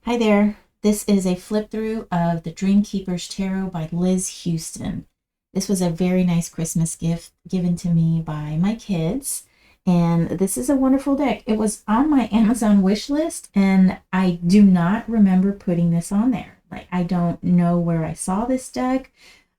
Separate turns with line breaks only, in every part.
Hi there. This is a flip through of the Dreamkeepers Tarot by Liz Houston. This was a very nice Christmas gift given to me by my kids, and this is a wonderful deck. It was on my Amazon wish list, and I do not remember putting this on there. Like, I don't know where I saw this deck.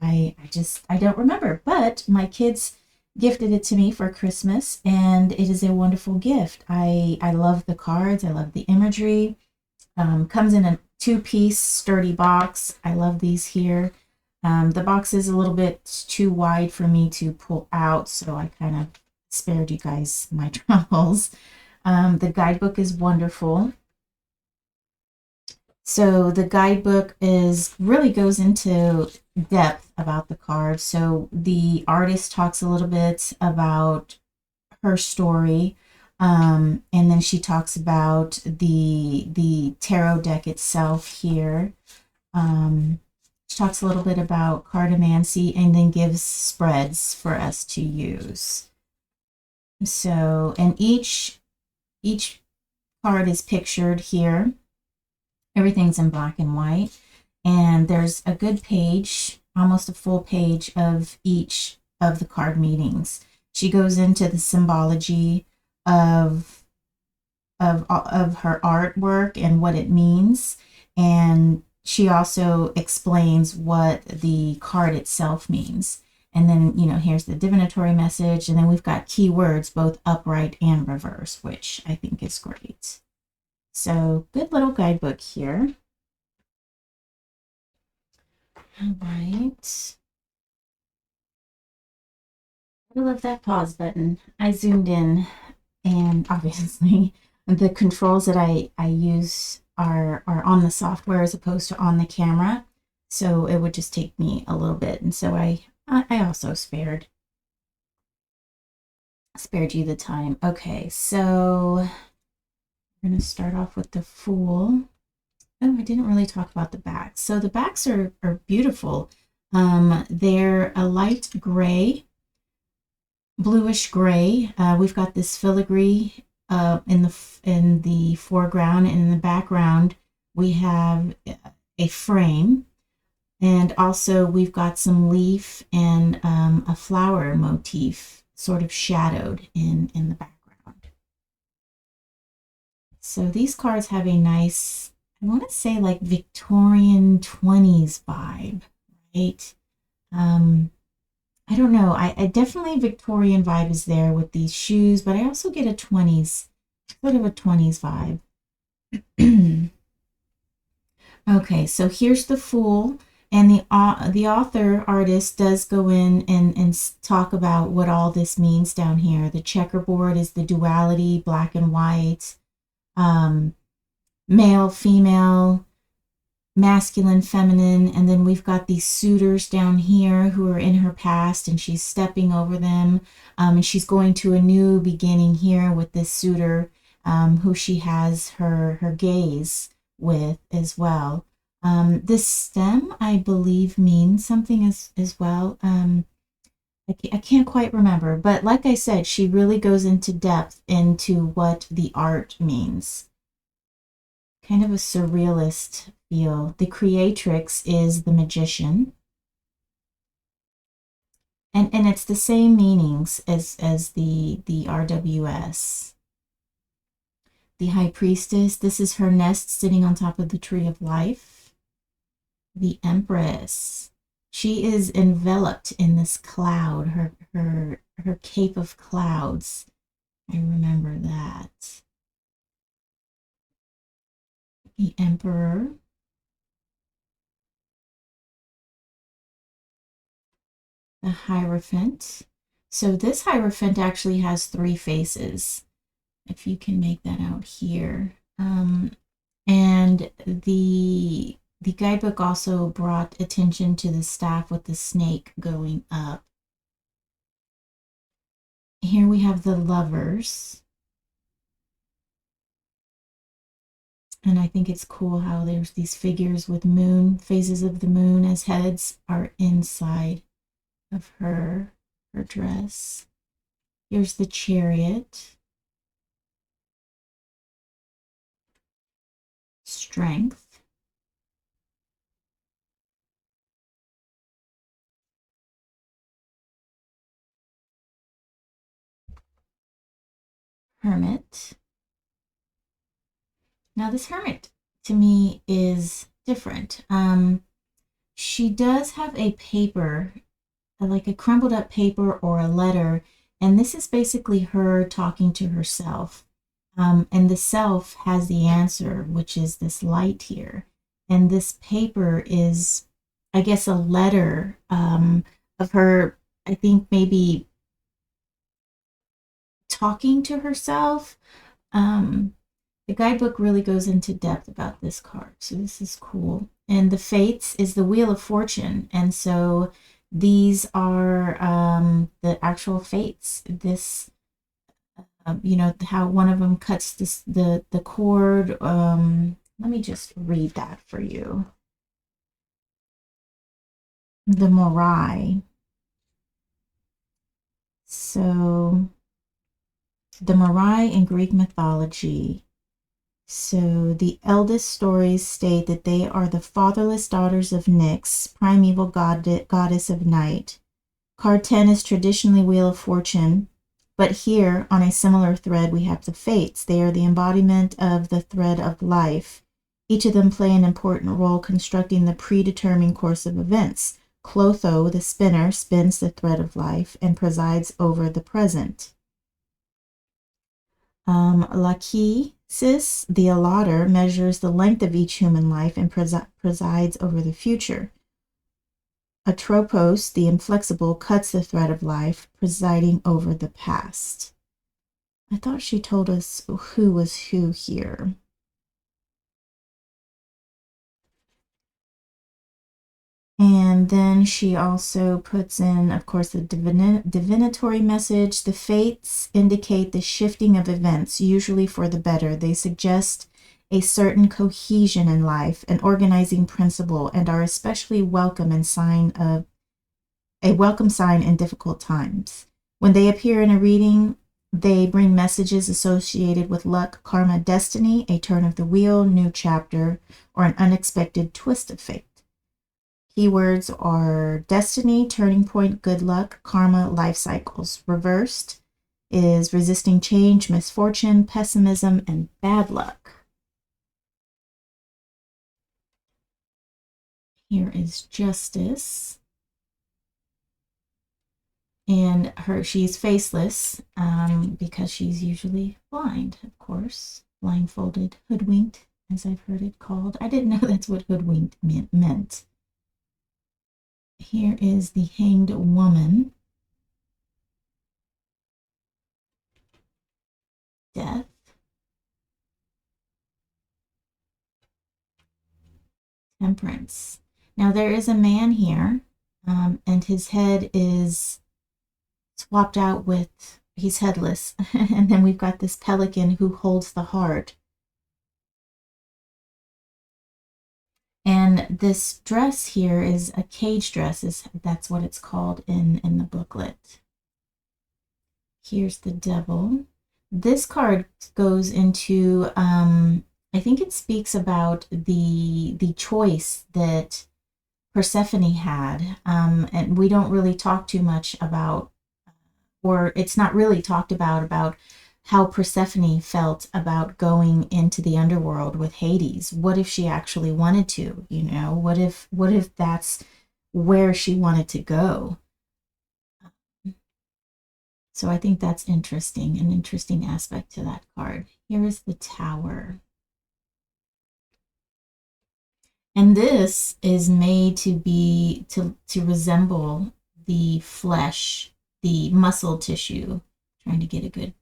I don't remember, but my kids gifted it to me for Christmas, and it is a wonderful gift. I love the cards. I love the imagery. Comes in a two-piece sturdy box. I love these here. The box is a little bit too wide for me to pull out, so I kind of spared you guys my troubles. The guidebook is wonderful. So the guidebook really goes into depth about the cards. So the artist talks a little bit about her story, and then she talks about the tarot deck itself here. She talks a little bit about cartomancy and then gives spreads for us to use. So, and each card is pictured here. Everything's in black and white, and there's a good page, almost a full page of each of the card meanings. She goes into the symbology of her artwork and what it means, and she also explains what the card itself means. And then, here's the divinatory message, and then we've got keywords, both upright and reverse, which I think is great. So, good little guidebook here. All right. I love that pause button. I zoomed in, and obviously the controls that I use are on the software as opposed to on the camera. So it would just take me a little bit. And so I also spared you the time. Okay, so we're going to start off with the Fool. Oh, I didn't really talk about the backs. So the backs are beautiful. They're a light gray, bluish gray. We've got this filigree in the foreground, and in the background we have a frame, and also we've got some leaf and a flower motif sort of shadowed in the background. So these cards have a nice, I want to say, like Victorian 20s vibe, right? I don't know. I definitely Victorian vibe is there with these shoes, but I also get a 20s, sort of a 20s vibe. Okay, so here's the Fool, and the author artist does go in and talk about what all this means down here. The checkerboard is the duality, black and white, male, female, masculine, feminine, and then we've got these suitors down here who are in her past, and she's stepping over them, and she's going to a new beginning here with this suitor who she has her gaze with as well. This stem, I believe, means something as well. I can't quite remember, but like I said, she really goes into depth into what the art means. Kind of a surrealist feel. The creatrix is the magician. And it's the same meanings as the RWS. The high priestess, this is her nest sitting on top of the tree of life. The empress, she is enveloped in this cloud, her cape of clouds. I remember that. The emperor, the Hierophant. So this Hierophant actually has three faces, if you can make that out here. And the guidebook also brought attention to the staff with the snake going up. Here we have the Lovers. And I think it's cool how there's these figures with phases of the moon as heads are inside of her dress. Here's the Chariot. Strength, Hermit. Now this Hermit to me is different. She does have a paper, like a crumpled up paper or a letter, and this is basically her talking to herself. And the self has the answer, which is this light here. And this paper is, I guess, a letter of her, I think maybe talking to herself. Um, the guidebook really goes into depth about this card, so this is cool. And the Fates is the Wheel of Fortune, and so these are the actual fates. This, how one of them cuts the cord. Let me just read that for you. The Morai. So the Morai in Greek mythology. So the eldest stories state that they are the fatherless daughters of Nyx, primeval goddess of night. Card 10 is traditionally Wheel of Fortune, but here on a similar thread we have the Fates. They are the embodiment of the thread of life. Each of them play an important role constructing the predetermined course of events. Clotho, the spinner, spins the thread of life and presides over the present. Lachesis, the allotter, measures the length of each human life and presides over the future. Atropos, the inflexible, cuts the thread of life, presiding over the past. I thought she told us who was who here. And then she also puts in, of course, the divinatory message. The fates indicate the shifting of events, usually for the better. They suggest a certain cohesion in life, an organizing principle, and are especially welcome and a welcome sign in difficult times. When they appear in a reading, they bring messages associated with luck, karma, destiny, a turn of the wheel, new chapter, or an unexpected twist of fate. Keywords are destiny, turning point, good luck, karma, life cycles. Reversed is resisting change, misfortune, pessimism, and bad luck. Here is Justice. And she's faceless because she's usually blind, of course. Blindfolded, hoodwinked, as I've heard it called. I didn't know that's what hoodwinked meant. Here is the Hanged Woman. Death. Temperance. Now there is a man here, and his head is swapped out with, he's headless. And then we've got this pelican who holds the heart. And this dress here is a cage dress, that's what it's called in the booklet. Here's the devil. This card goes into, I think it speaks about the choice that Persephone had, and we don't really talk too much about, or it's not really talked about how Persephone felt about going into the underworld with Hades. What if she actually wanted to, what if that's where she wanted to go? So I think that's interesting, an interesting aspect to that card. Here is the Tower. And this is made to resemble the flesh, the muscle tissue. Trying to get a good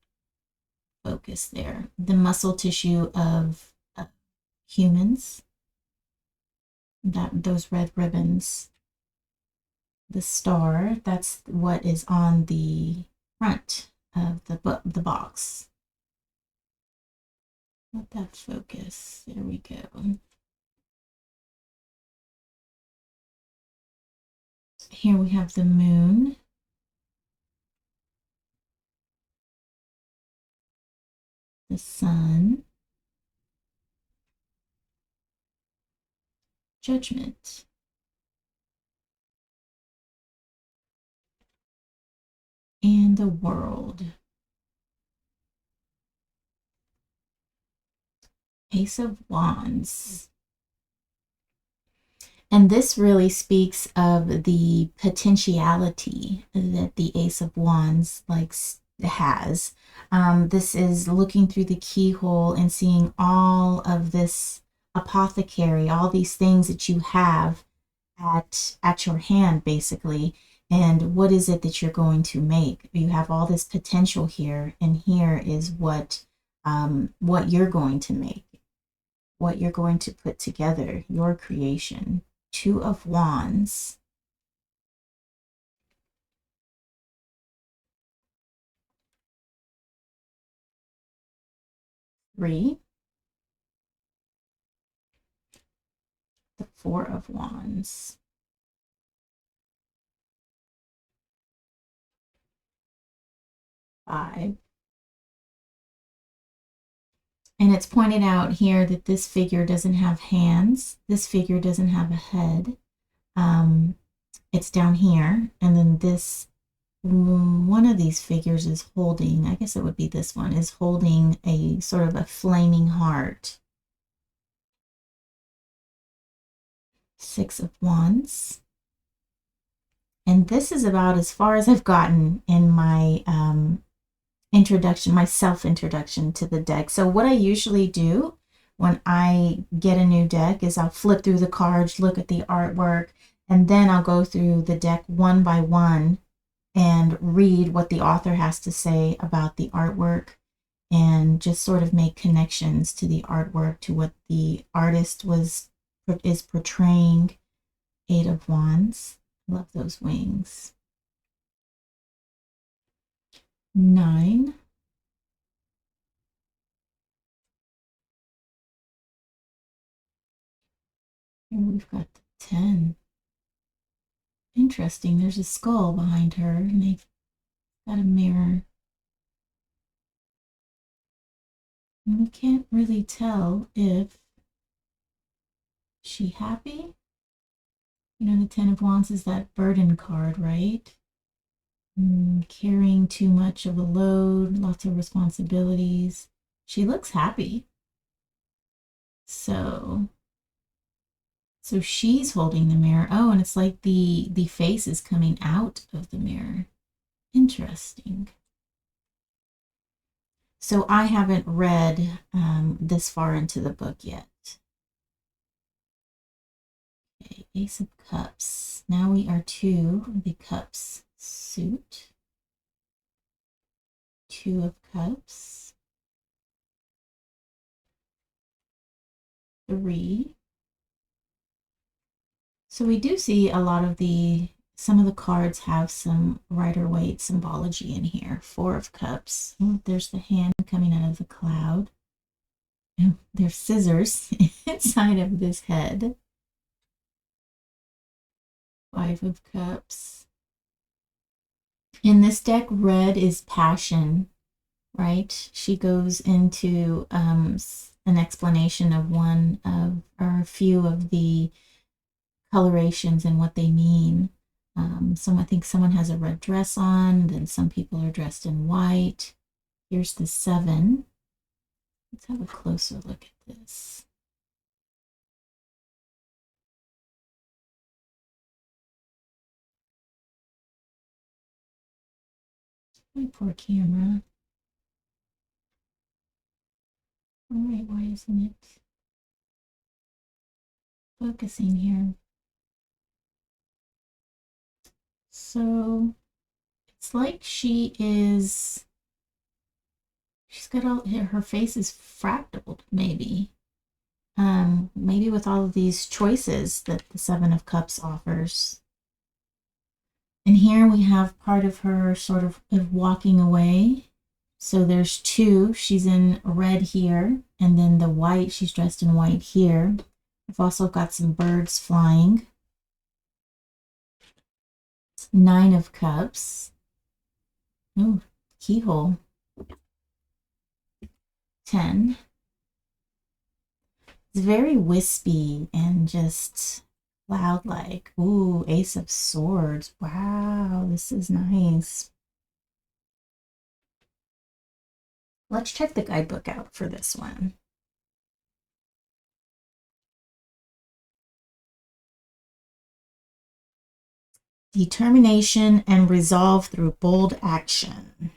focus there. The muscle tissue of humans. Those red ribbons. The star, that's what is on the front of the box. Let that focus. There we go. Here we have the moon. The sun. Judgment. And the World. Ace of Wands. And this really speaks of the potentiality that the Ace of Wands has. This is looking through the keyhole and seeing all of this apothecary, all these things that you have at your hand, basically. And what is it that you're going to make? You have all this potential here, and here is what you're going to make, what you're going to put together, your creation. Two of Wands. Three. The Four of Wands. Five. And it's pointed out here that this figure doesn't have hands. This figure doesn't have a head. It's down here. And then this, one of these figures is holding, I guess it would be this one, is holding a sort of a flaming heart. Six of Wands. And this is about as far as I've gotten in my introduction, my self-introduction to the deck. So what I usually do when I get a new deck is I'll flip through the cards, look at the artwork, and then I'll go through the deck one by one and read what the author has to say about the artwork and just sort of make connections to the artwork, to what the artist is portraying. Eight of Wands. Love those wings. 9. And we've got the 10. Interesting. There's a skull behind her, and they've got a mirror. And we can't really tell if she's happy. You know, the 10 of Wands is that burden card, right? Carrying too much of a load, lots of responsibilities. She looks happy. So she's holding the mirror. Oh, and it's like the face is coming out of the mirror. Interesting. So I haven't read this far into the book yet. Okay, Ace of Cups. Now we are to the Cups suit. 2 of Cups. 3. So we do see a lot of some of the cards have some Rider-Waite symbology in here. 4 of Cups. Oh, there's the hand coming out of the cloud. And there's scissors inside of this head. 5 of Cups. In this deck, red is passion, right? She goes into an explanation of one of, or a few of the colorations and what they mean. I think someone has a red dress on, then some people are dressed in white. Here's the 7. Let's have a closer look at this. My poor camera. All right, why isn't it focusing here? So it's like she's got all, her face is fractaled, maybe. Maybe with all of these choices that the 7 of Cups offers. And here we have part of her sort of walking away. So there's 2. She's in red here, and then the white, she's dressed in white here. I've also got some birds flying. 9 of Cups. Oh, keyhole. 10. It's very wispy and just loud like. Ooh, Ace of Swords. Wow, this is nice. Let's check the guidebook out for this one. Determination and resolve through bold action.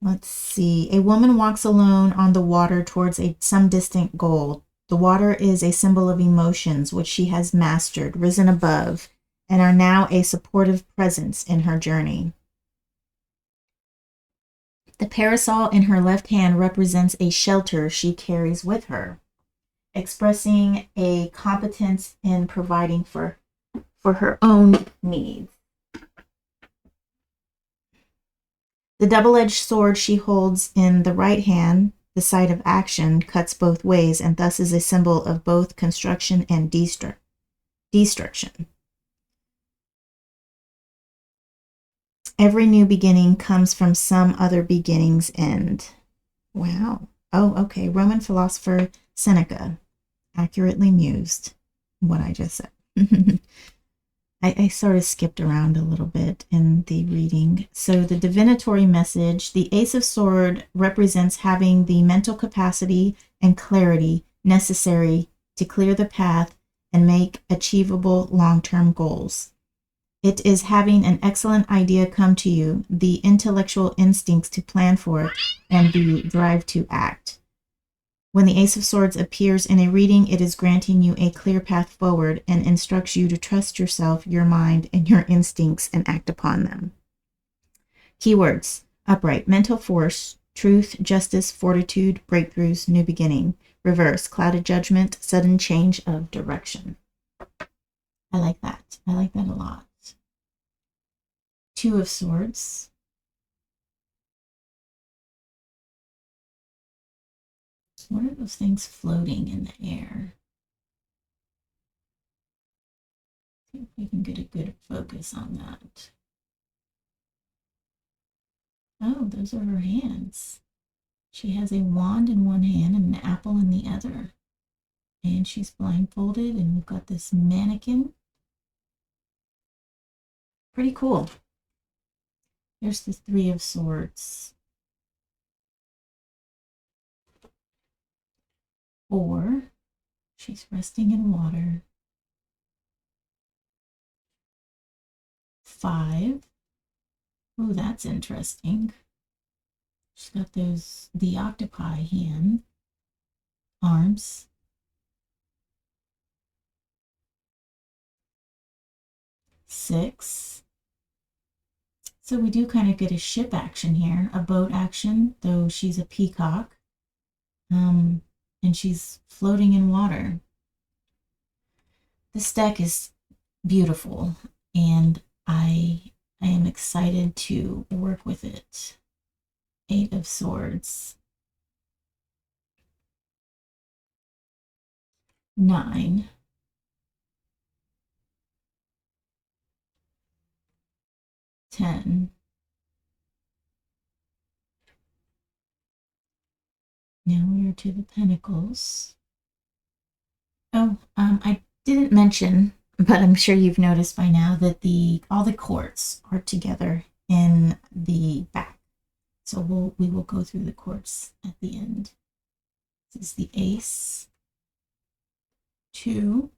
Let's see. A woman walks alone on the water towards some distant goal. The water is a symbol of emotions which she has mastered, risen above, and are now a supportive presence in her journey. The parasol in her left hand represents a shelter she carries with her, expressing a competence in providing for her own needs. The double-edged sword she holds in the right hand, the side of action, cuts both ways and thus is a symbol of both construction and destruction. Every new beginning comes from some other beginning's end. Wow. Oh, okay. Roman philosopher Seneca accurately mused what I just said. I sort of skipped around a little bit in the reading. So the divinatory message, the Ace of Sword represents having the mental capacity and clarity necessary to clear the path and make achievable long-term goals. It is having an excellent idea come to you, the intellectual instincts to plan for it, and the drive to act. When the Ace of Swords appears in a reading, it is granting you a clear path forward and instructs you to trust yourself, your mind, and your instincts and act upon them. Keywords: upright, mental force, truth, justice, fortitude, breakthroughs, new beginning. Reverse, clouded judgment, sudden change of direction. I like that. I like that a lot. Two of Swords. What are those things floating in the air? See if we can get a good focus on that. Oh, those are her hands. She has a wand in one hand and an apple in the other. And she's blindfolded, and we've got this mannequin. Pretty cool. Here's the Three of Swords. 4. She's resting in water. 5. Oh, that's interesting. She's got the octopi arms. 6. So we do kind of get a ship action here, a boat action, though she's a peacock. And she's floating in water. This deck is beautiful, and I am excited to work with it. 8 of Swords. 9. 10. Now we are to the Pentacles. Oh, I didn't mention, but I'm sure you've noticed by now that all the quartz are together in the back. So we will go through the quartz at the end. This is the Ace. 2.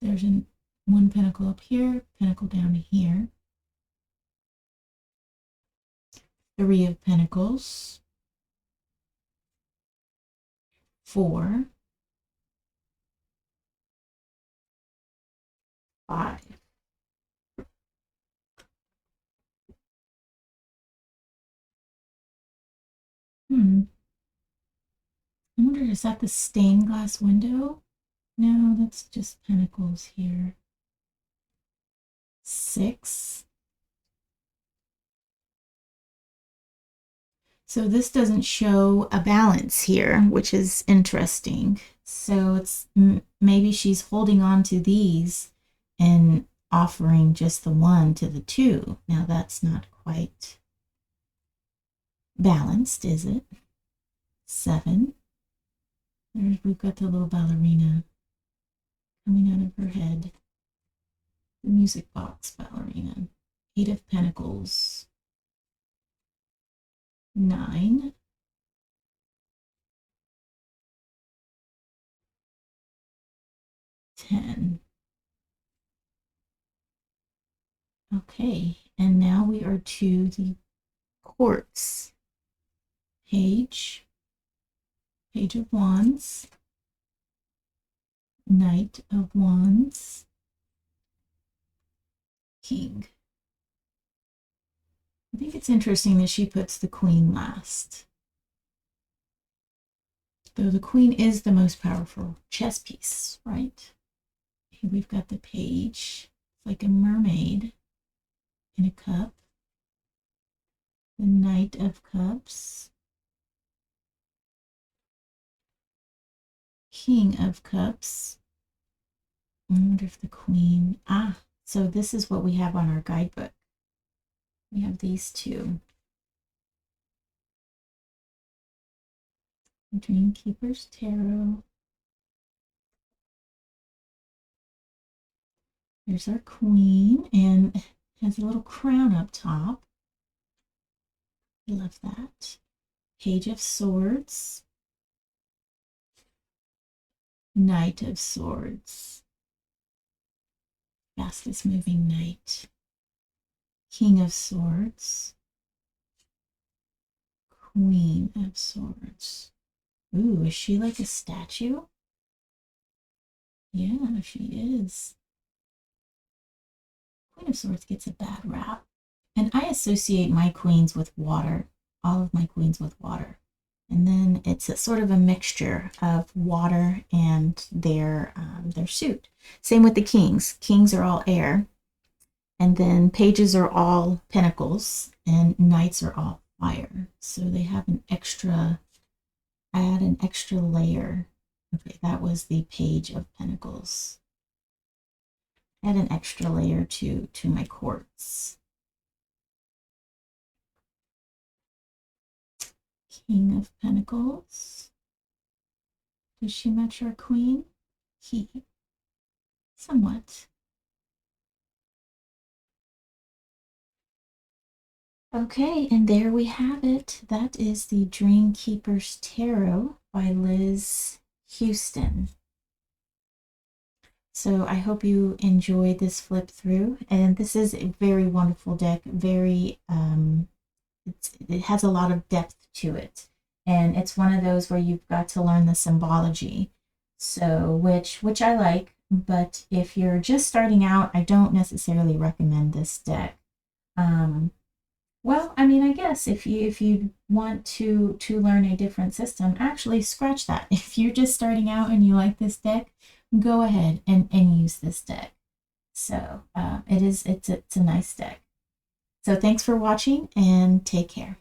There's one pentacle up here, pentacle down here. 3 of Pentacles. 4. 5. I wonder, is that the stained glass window? No, that's just Pentacles here. 6. So this doesn't show a balance here, which is interesting. So it's maybe she's holding on to these and offering just the 1 to the 2. Now that's not quite balanced, is it? 7. We've got the little ballerina coming out of her head. The music box ballerina. 8 of Pentacles. 9. 10. Okay, and now we are to the courts. Page of Wands, Knight of Wands, King. I think it's interesting that she puts the Queen last. Though the Queen is the most powerful chess piece, right? Here we've got the Page. It's like a mermaid in a cup. The Knight of Cups. King of Cups. I wonder if the Queen... so this is what we have on our guidebook. We have these two. Dreamkeepers Tarot. There's our Queen, and has a little crown up top. I love that. Page of Swords. Knight of Swords. Fastest moving knight. King of Swords. Queen of Swords. Ooh, is she like a statue? Yeah, she is. Queen of Swords gets a bad rap. And I associate my queens with water. All of my queens with water. And then it's a sort of a mixture of water and their suit. Same with the kings. Kings are all air. And then pages are all pentacles. And knights are all fire. So they have an extra, add an extra layer. Okay, that was the Page of Pentacles. Add an extra layer to my courts. King of Pentacles. Does she match our Queen? Somewhat. Okay, and there we have it. That is the Dreamkeepers Tarot by Liz Houston. So I hope you enjoyed this flip through. And this is a very wonderful deck. Very, it has a lot of depth to it. And it's one of those where you've got to learn the symbology. So, which I like. But if you're just starting out, I don't necessarily recommend this deck. Well, I mean, I guess if you want to learn a different system, actually scratch that. If you're just starting out and you like this deck, go ahead and use this deck. So it's a nice deck. So thanks for watching and take care.